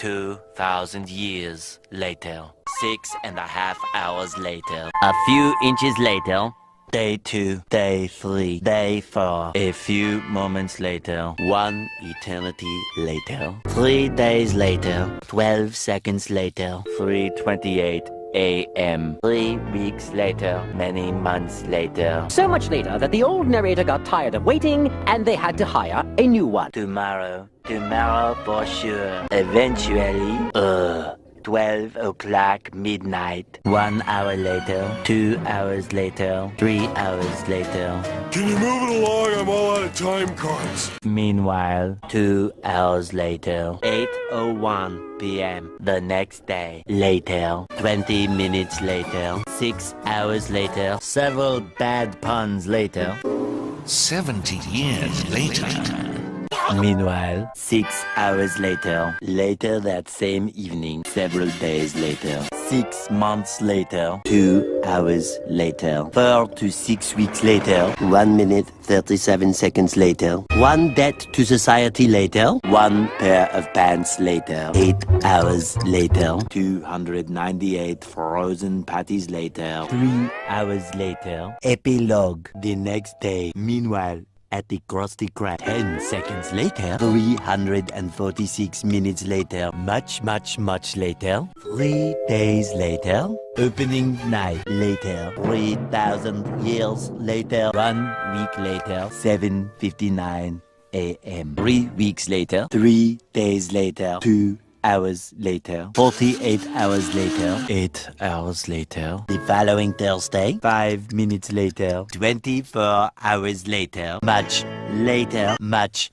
2,000 years later. 6.5 hours later. A few inches later. Day 2, day 3, day 4. A few moments later. 1 eternity later. 3 days later. 12 seconds later. 3:28 a.m. 3 weeks later. Many months later. So much later that the old narrator got tired of waiting and they had to hire a new one. Tomorrow for sure. Eventually, 12 o'clock midnight. 1 hour later, 2 hours later, 3 hours later. Can you move it along? I'm all out of time cards. Meanwhile, 2 hours later, 8:01 p.m. the next day. Later, 20 minutes later, 6 hours later, several bad puns later. 70 years later. Meanwhile, 6 hours later, later that same evening, several days later, 6 months later, 2 hours later, 4 to 6 weeks later, 1 minute 37 seconds later, 1 debt to society later, 1 pair of pants later, 8 hours later, 298 frozen patties later, 3 hours later, epilogue the next day. Meanwhile, at the Krusty Krab, 10 seconds later, 346 minutes later, much later, 3 days later, opening night later, 3,000 years later, 1 week later, 7:59 a.m. 3 weeks later, 3 days later, 2 hours later, 48 hours later, 8 hours later, the following Thursday, 5 minutes later, 24 hours later, much later, much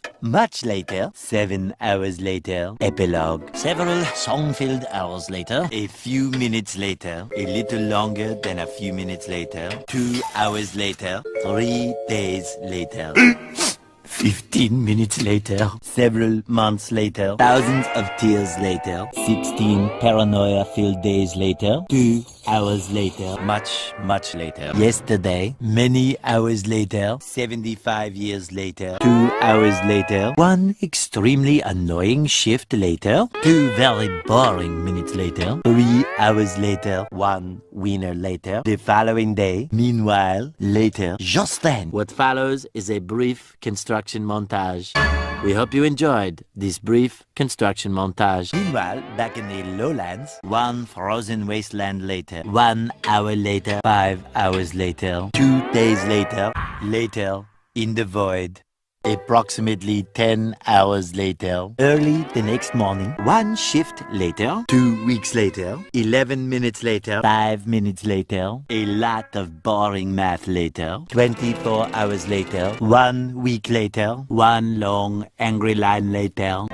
later, 7 hours later, epilogue, several song-filled hours later, a few minutes later, a little longer than a few minutes later, 2 hours later, 3 days later. 15 minutes later, several months later, thousands of tears later, 16 paranoia-filled days later, 2 hours later, much later, yesterday, many hours later, 75 years later, 2 hours later, 1 extremely annoying shift later, 2 very boring minutes later, 3 hours later, 1 winner later, the following day, meanwhile, later, just then. What follows is a brief construction montage. We hope you enjoyed this brief construction montage. Meanwhile, back in the lowlands, 1 frozen wasteland later, 1 hour later, 5 hours later, 2 days later, later in the void. Approximately 10 hours later, early the next morning, 1 shift later, 2 weeks later, 11 minutes later, 5 minutes later, a lot of boring math later, 24 hours later, 1 week later, 1 long angry line later,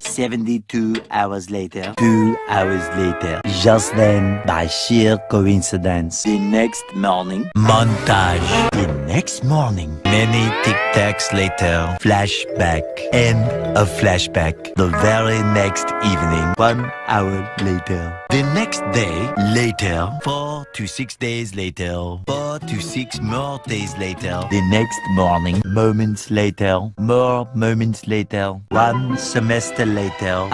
72 hours later, 2 hours later. Just then, by sheer coincidence, the next morning, montage. The next morning, many tic-tacs later, flashback, and a flashback. The very next evening, 1 hour later. The next day, later, 4 to 6 days later, 4 to 6 more days later. The next morning, moments later, more moments later, 1 semester later,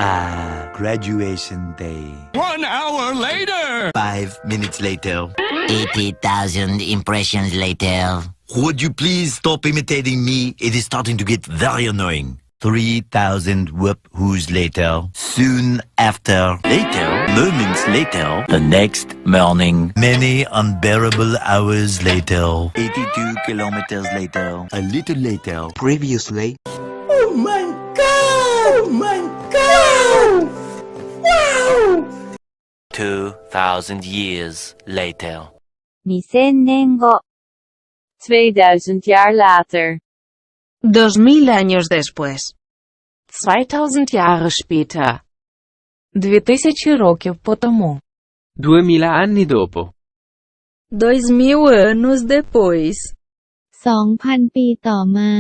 graduation day. 1 hour later! 5 minutes later. 80,000 impressions later. Would you please stop imitating me? It is starting to get very annoying. 3,000 whoop-whoos later. Soon after. Later. Moments later. The next morning. Many unbearable hours later. 82 kilometers later. A little later. Previously. Oh my God! Oh my God! Wow! 2,000 years later. 2000年後 2000 jaar later 2000 años después. 2000 Jahre später 2000 років по тому 2000 anni dopo. 2000 anos depois. 2000 ปีต่อมา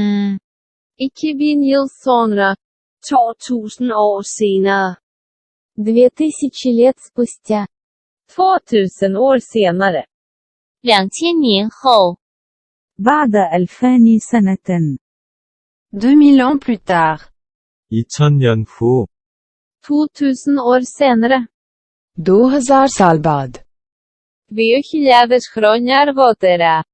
2000 yıl sonra 2000 år senere 2000 лет спустя 2000 år senare 2000年后 بعد 2000 سنة. 2000 ans plus tard 2000년 후 2000 år senere. 2000 साल बाद. 2000 χρόνια αργότερα.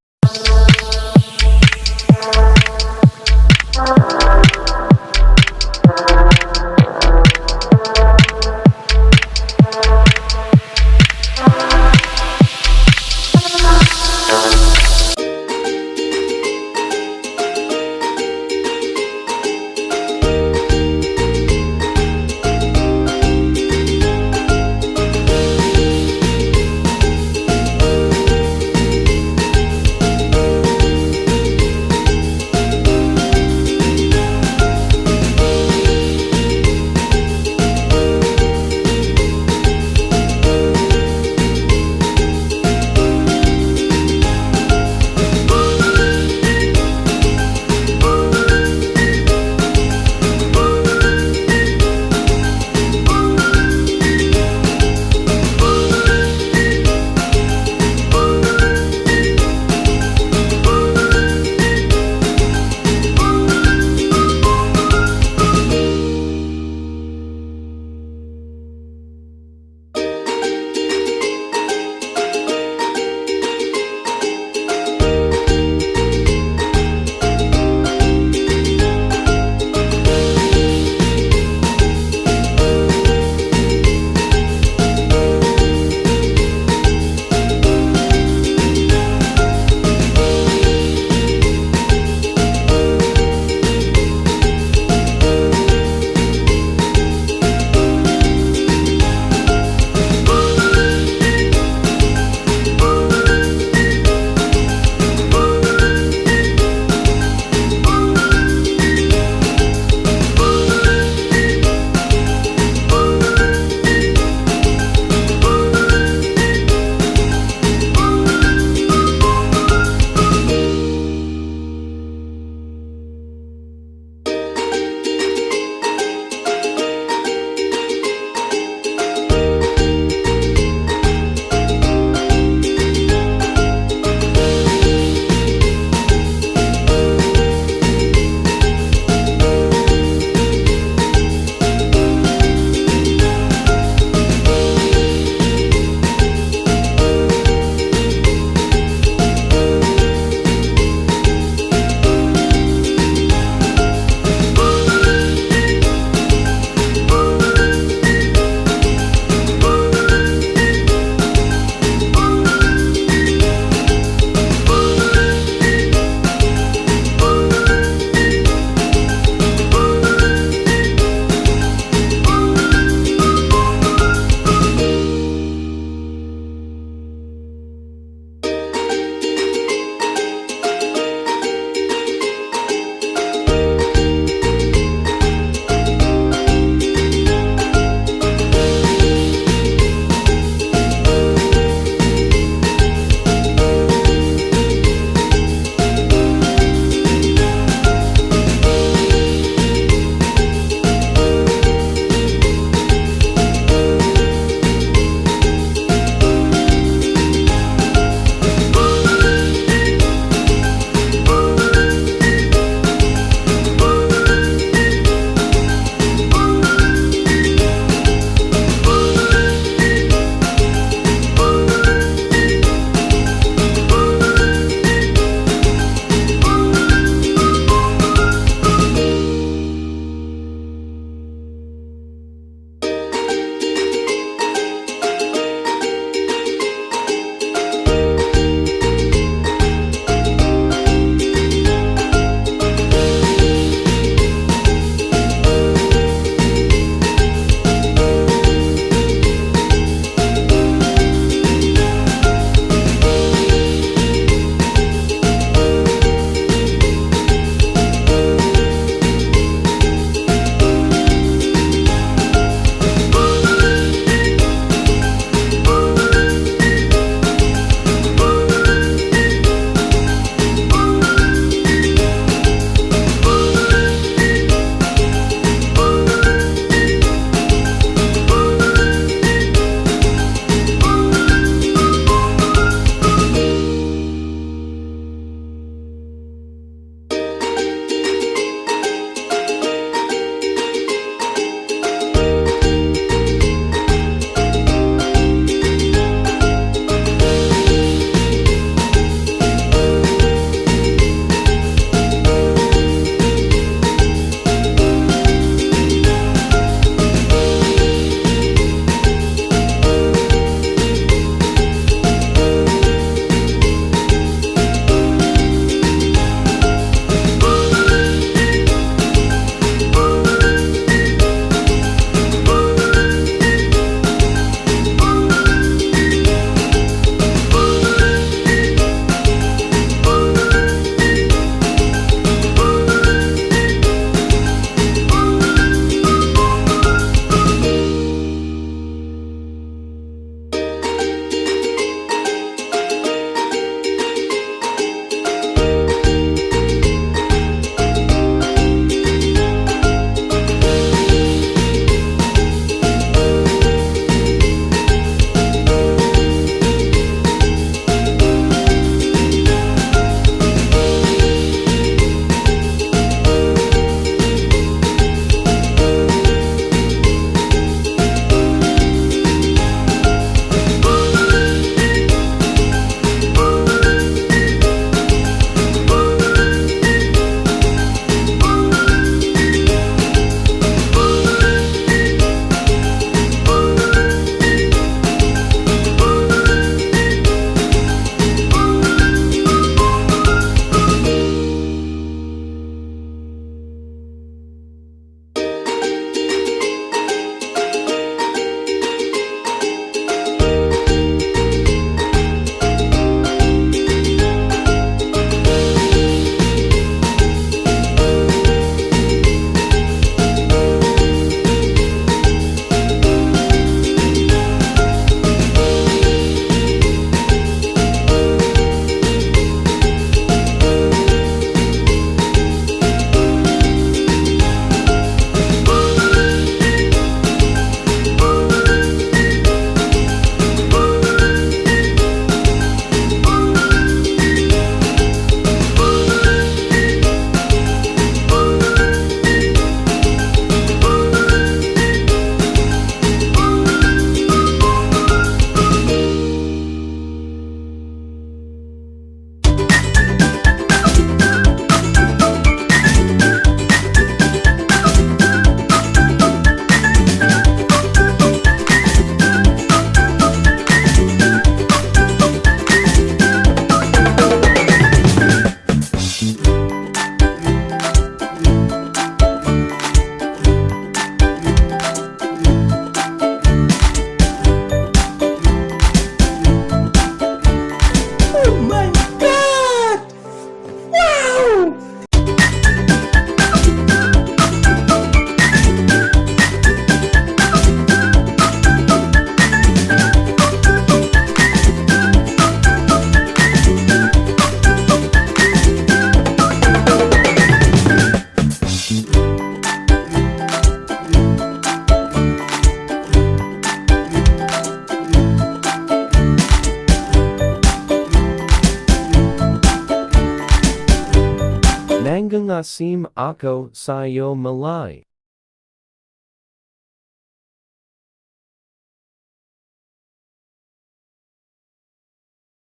Malasim ako sayo malay.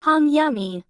Yummy.